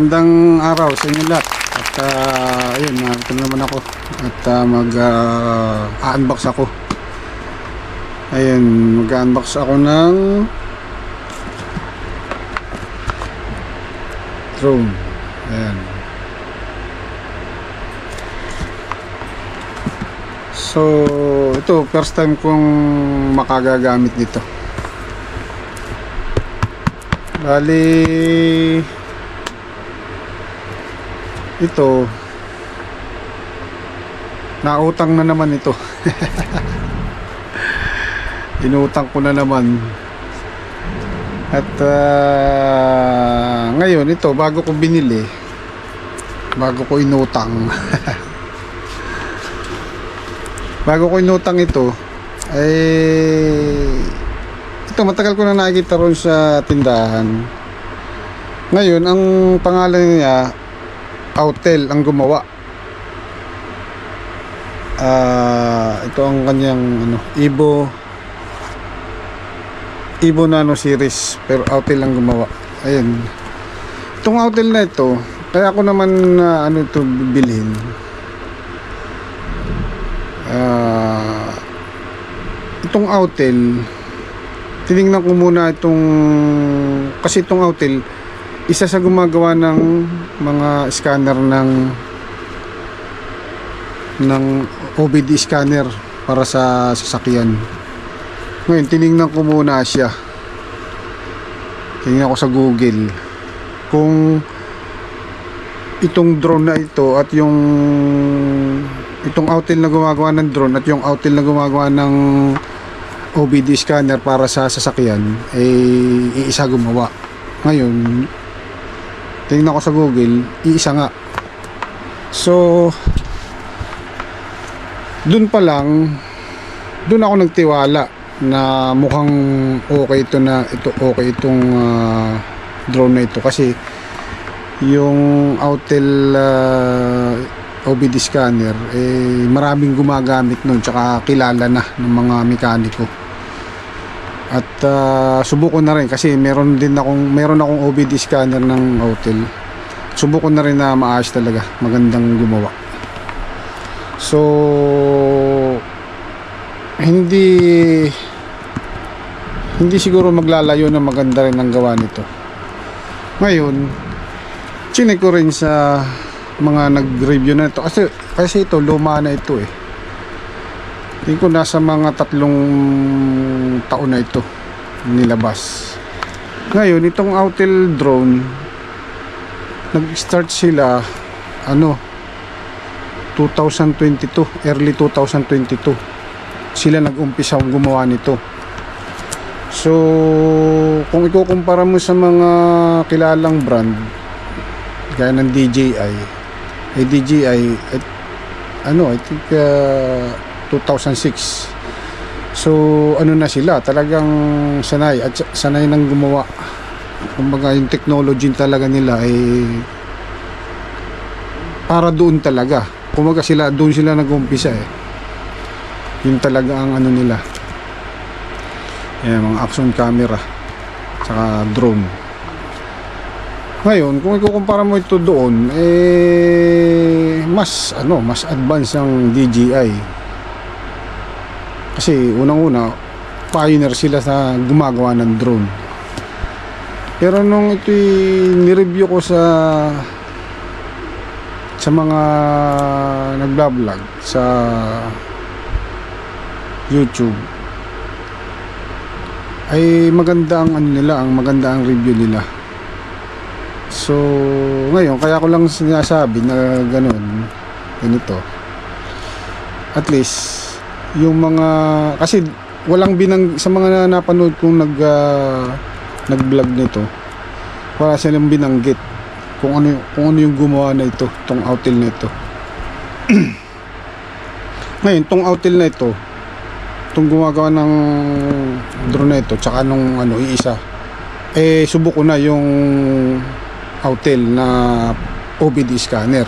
Magandang araw sa inyo lahat. At ayun, narito naman ako. At mag-unbox ako. Ayun, mag-unbox ako ng drone. Ayan. So, ito, first time kong makagagamit nito. Bali, ito, nautang na naman ito. Inutang ko na naman. At ngayon ito, bago ko binili, bago ko inutang bago ko inutang ito, ito matagal ko na nakikita ron sa tindahan. Ngayon, ang pangalan niya Autel ang gumawa. Ito ang kanyang Evo Nano series, pero Autel ang gumawa. Ayun. Itong Autel na ito, kaya ako naman ito bibilhin. Itong Autel, tinignan ko muna kasi itong Autel, isa sa gumagawa ng mga scanner ng OBD scanner para sa sasakyan. Ngayon, tinignan ko muna siya. Tinignan ko sa Google kung itong drone na ito at itong Autel na gumagawa ng drone at yung Autel na gumagawa ng OBD scanner para sa sasakyan iisa gumawa. Ngayon, tingnan ko sa Google, iisa nga. So, dun pa lang, dun ako nagtiwala na mukhang okay itong drone na ito, kasi yung Autel OBD scanner maraming gumagamit nun, tsaka kilala na ng mga mekaniko. At subukan na rin, kasi meron akong OBD scanner ng Autel. Subukan na rin na maayos talaga, magandang gumawa. So, hindi siguro maglalayo na maganda rin ang gawa nito. Ngayon, chinek ko rin sa mga nag-review na ito, kasi ito luma na ito Tingin ko nasa mga 3 taon na ito nilabas. Ngayon, itong Autel drone, nag-start sila 2022, early 2022 sila nag-umpisa gumawa nito. So, kung ikukumpara mo sa mga kilalang brand gaya ng DJI, I think 2006. So, na sila, talagang sanay nang gumawa. Kumbaga, yung technology talaga nila para doon talaga. Kumbaga, doon sila nag-umpisa Yun talaga ang nila. Mga action camera saka drone. Ngayon, kung ikukumpara mo ito doon, mas advanced ang DJI. Kasi unang-una, pioneer sila sa gumagawa ng drone. Pero nung ni-review ko sa mga nagbablog sa YouTube, ay maganda ang maganda ang review nila. So, ngayon, kaya ko lang sinasabi na ganito. At least, yung mga, kasi walang sa mga napanood kong nag-vlog nito, wala silang binanggit kung ano yung gumawa na ito, tong Autel na ito. Ngayon, tong Autel na ito, itong gumagawa ng drone na ito, tsaka nung iisa, subok ko na yung Autel na OBD scanner.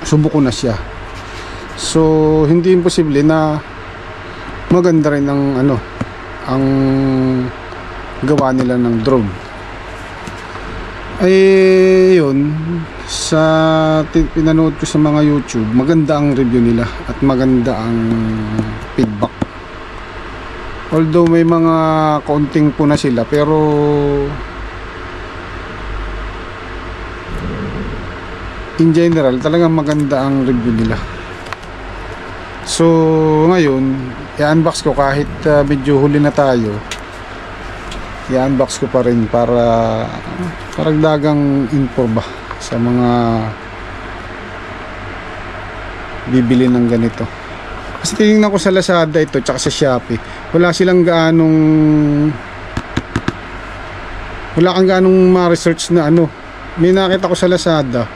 Subok ko na siya. So, hindi imposible na maganda rin ang gawa nila ng drone. Eh, yun, sa pinanood ko sa mga YouTube, maganda ang review nila at maganda ang feedback. Although may mga kaunting po na sila, pero in general, talagang maganda ang review nila. So, ngayon, i-unbox ko kahit medyo huli na tayo. I-unbox ko pa rin para paragdagang info ba sa mga bibili ng ganito. Kasi tinignan ko sa Lazada ito tsaka sa Shopee, wala kang ganong ma-research na ano. May nakita ko sa Lazada,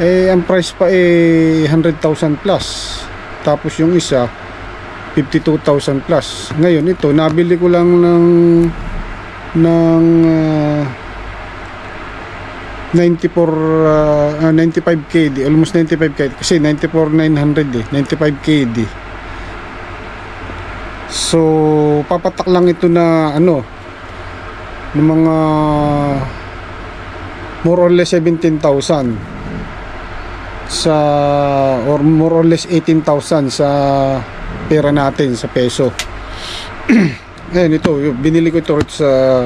eh ang price pa eh 100,000 plus, tapos yung isa 52,000 plus. Ngayon ito nabili ko lang ng 95 KD, almost 95 KD kasi 94,900 95 KD. So papatak lang ito na ano ng mga more or less 17,000 sa, or more or less 18,000 sa pera natin sa peso. Ngayon ito, binili ko ito sa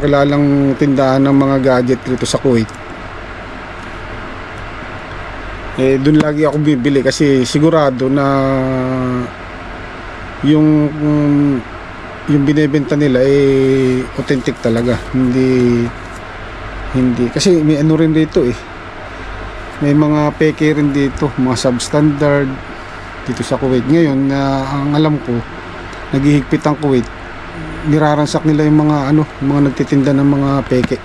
kilalang tindahan ng mga gadget dito sa Kuwait. Eh doon lagi ako bibili kasi sigurado na yung binebenta nila eh authentic talaga. Hindi kasi may ano rin dito eh. May mga peke rin dito, mga substandard dito sa Kuwait. Ngayon ang alam ko, naghihigpit ang Kuwait, niraransak nila yung mga nagtitinda ng mga peke.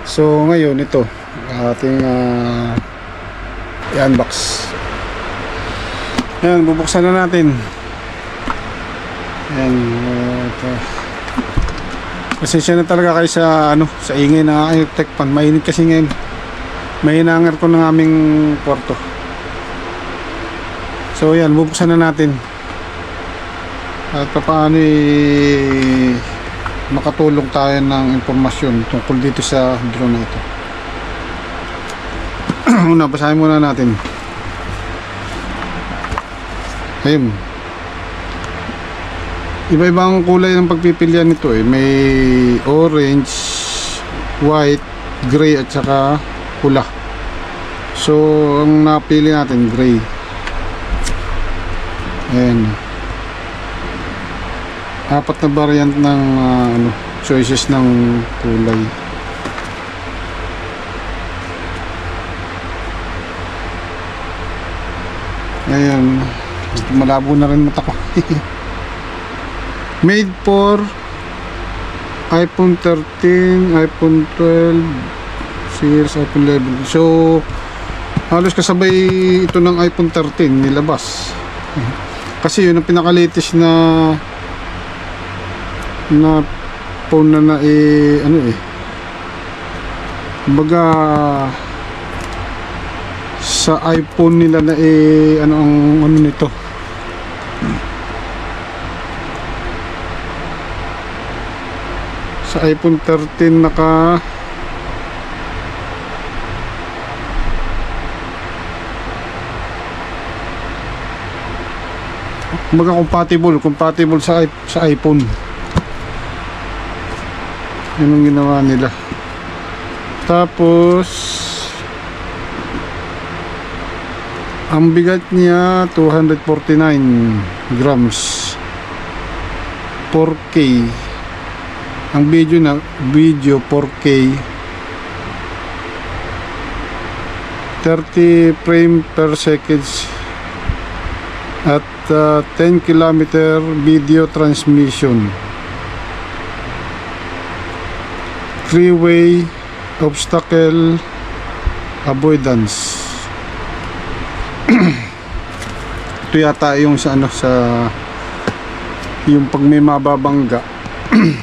So ngayon ito ating i-unbox. Ayan, bubuksan na natin. Ayan, pasensya na talaga kayo sa sa ingay ng aking tech pan. Mainit kasi ngayon, may hinangar ko ng aming kwarto. So yan, bubuksan na natin at paano makatulong tayo ng impormasyon tungkol dito sa drone na ito. Una, basahin muna natin. Ayun, iba-ibang kulay ng pagpipilian nito eh. May orange, white, gray at saka pula. So ang napili natin gray. Ayan, apat na variant ng choices ng kulay. Ayan, malabo na rin mata ko. Made for iPhone 13, iPhone 12 series, iPhone 11. So halos kasabay ito ng iPhone 13 nilabas. Kasi yun ang pinaka-latest na phone na kumbaga sa iPhone nila na ang nito, sa iPhone 13 kumbaga compatible sa iPhone. Yun ang ginawa nila. Tapos ang bigat niya 249 grams, 4K. Ang video 4K, 30 frame per second at 10 kilometer video transmission, 3-way obstacle avoidance. Ito yata yung sa yung pag may mababangga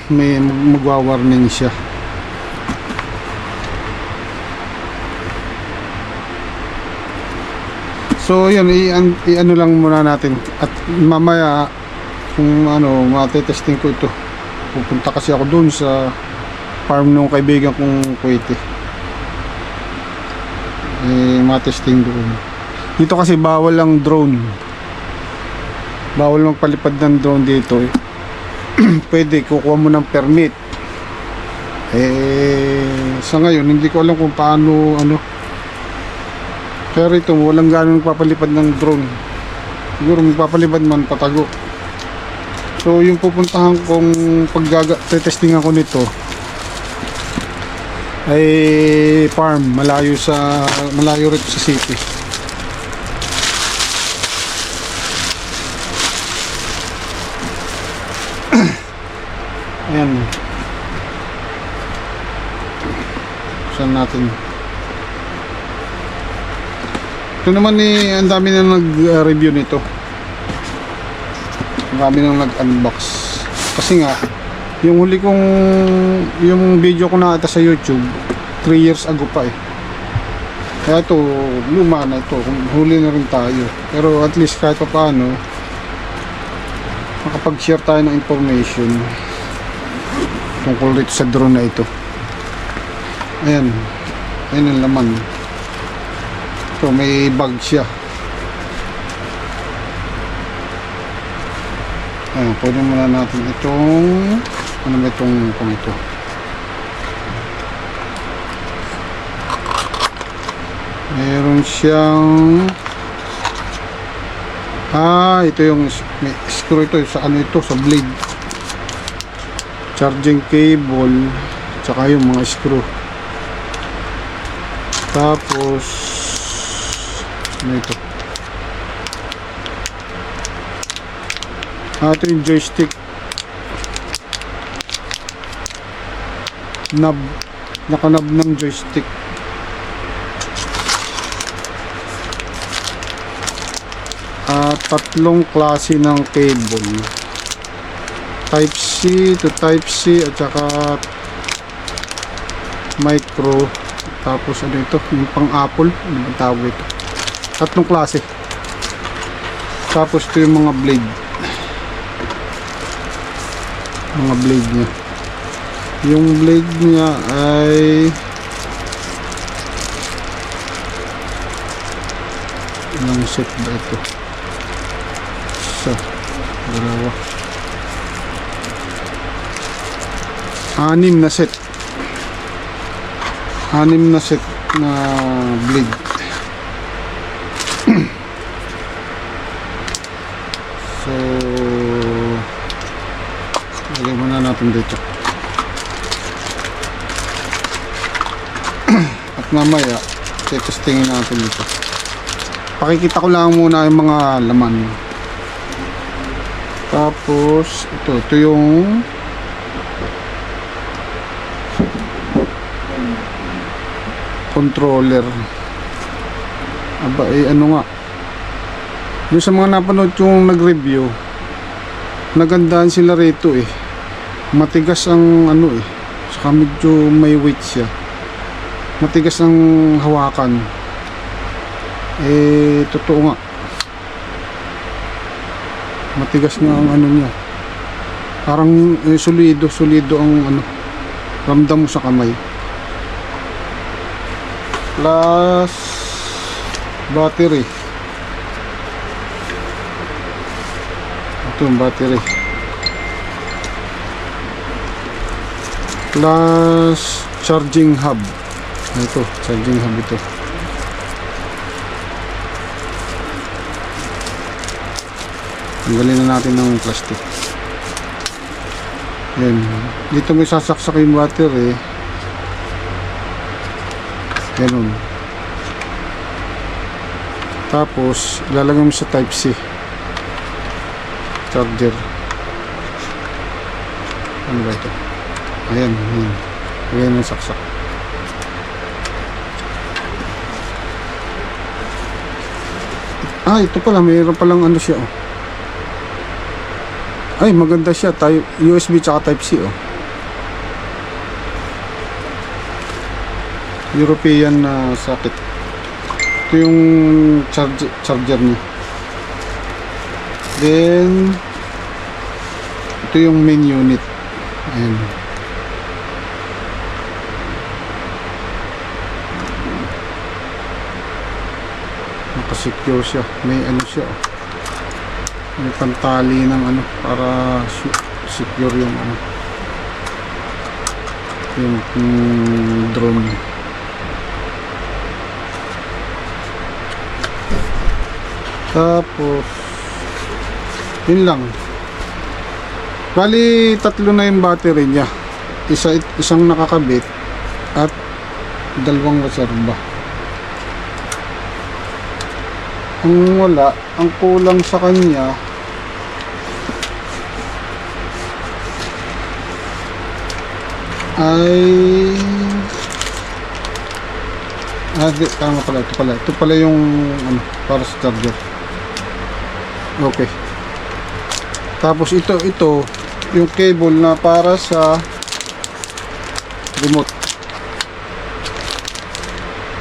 may magwa-warning siya. So yun, i-ano lang muna natin at mamaya kung matetesting ko ito, pupunta kasi ako dun sa farm nung kaibigan kong Kuwaiti. Matesting doon. Dito kasi bawal ang drone. Bawal magpalipad ng drone dito. Pwede kukuha mo ng permit. Sa ngayon hindi ko alam kung paano pero ito walang ganong papalipad ng drone. Siguro magpapalipad man patago. So yung pupuntahan kong testingan ko nito ay farm, malayo rito sa city. Ayan. Saan natin? Ito naman ang dami na nag-review nito. Ang dami na nag-unbox. Kasi nga yung video ko nakita sa YouTube 3 years ago pa kaya ito luma na ito, huli na rin tayo, pero at least kahit pa paano makapag-share tayo ng information tungkol dito sa drone na ito. Ayan ang laman. Ito may bag siya. Ayan, pwede muna natin itong ano ba itong kung ito meron siyang ito yung may screw ito sa ito sa blade, charging cable tsaka yung mga screw, tapos ano ito ito yung joystick nakanab ng joystick. Tatlong klase ng cable, type C to type C at saka micro, tapos ano ito yung pang Apple, ano ang tawag ito, tatlong klase. Tapos ito yung mga blade niya. Yung blade niya ay ilang set ba ito? Isa, dalawa, 6 na set. 6 na set na blade. So lagay muna natin dito. At mamaya testingin natin ito. Pakikita ko lang muna yung mga laman. Tapos ito yung controller. Aba ano nga, yung sa mga napanood yung nag-review, nagandahan sila rito matigas ang saka medyo may weight siya, matigas ang hawakan. Totoo nga, matigas nga ang niya, parang solido ang ramdam mo sa kamay. Plus battery, ito yung battery, plus charging hub. Ito charging hub ito. Tanggalin na natin ng plastic. Yan. Dito may sasaksak yung battery. Ganun. Tapos ilalagay mo sa type C charger. Ano ba ito? Ayan. Ayan yung saksak. Ito pala, mayroon palang siya ay maganda siya, USB tsaka type C European na socket. Ito yung charger niya. Then ito yung main unit. Ayan. Nakasecure siya. May ano siya. May pantali ng ano para secure yung ano. Yung drone. Tapos yun lang. Bali tatlo na yung battery niya. Isang nakakabit at dalawang reserva. Ang wala, ang kulang sa kanya ay tama pala, ito pala yung ano, para sa charger. Okay, tapos ito yung cable na para sa remote,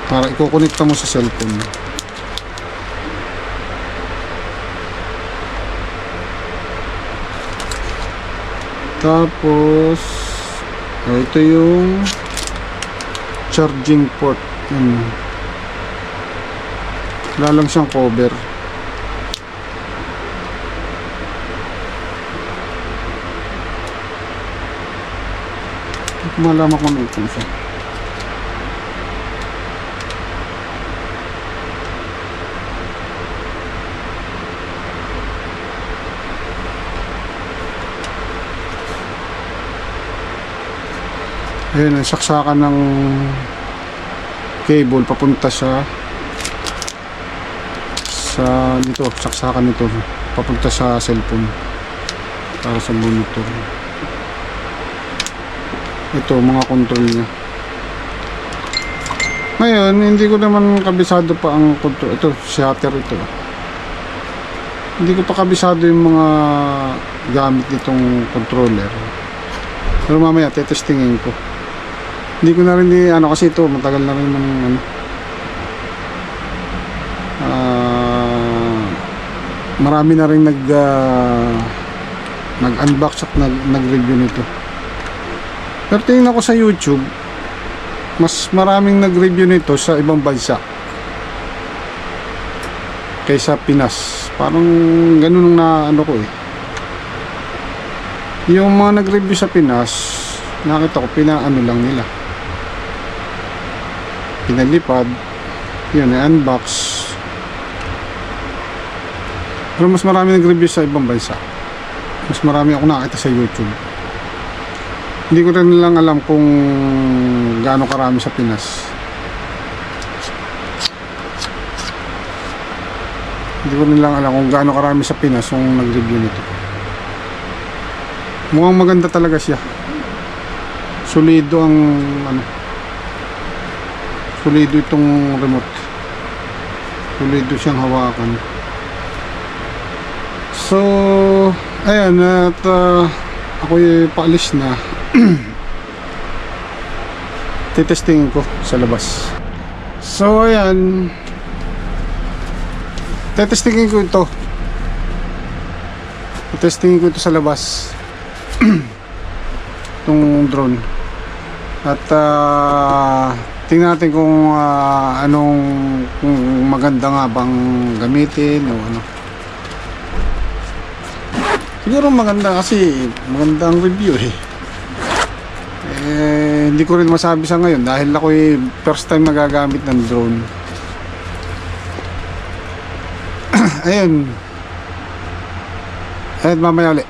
para ikukonekta mo sa cellphone. Tapos ito yung charging port. Wala lang siyang cover. Malaman ko na ito siya. Ayun, ang saksakan ng cable papunta sa dito, saksakan nito papunta sa cellphone para sa monitor. Ito, mga control niya. Ngayon, hindi ko naman kabisado pa ang control. Ito, shutter ito. Hindi ko pa kabisado yung mga gamit nitong controller. Pero mamaya, tetestingin ko. Hindi ko na rin kasi ito matagal na rin ng marami na rin nag-unbox at nag-review nito. Pero tingnan ko sa YouTube, mas maraming nag-review nito sa ibang bansa kaysa Pinas. Parang ganun na ano ko eh. Yung mga nag-review sa Pinas, nakita ko pinaano lang nila, pinalipad yun, unbox. Pero mas marami nag-review sa ibang bansa, mas marami ako nakita sa YouTube. Hindi ko rin lang alam kung gaano karami sa Pinas. Hindi ko rin lang alam kung gaano karami sa Pinas yung nag-review nito. Mukhang maganda talaga siya. Solido ang ano, solido itong remote, solido siyang hawakan. So ayan, at ako'y paalis na. Titestingin ko sa labas. So ayan, titestingin ko ito sa labas. Itong drone. At tingnan natin kung kung maganda nga bang gamitin o ano. Siguro maganda kasi maganda ang review eh. Hindi ko rin masabi sa ngayon dahil ako first time nagagamit ng drone. Ayun. At mamaya ulit.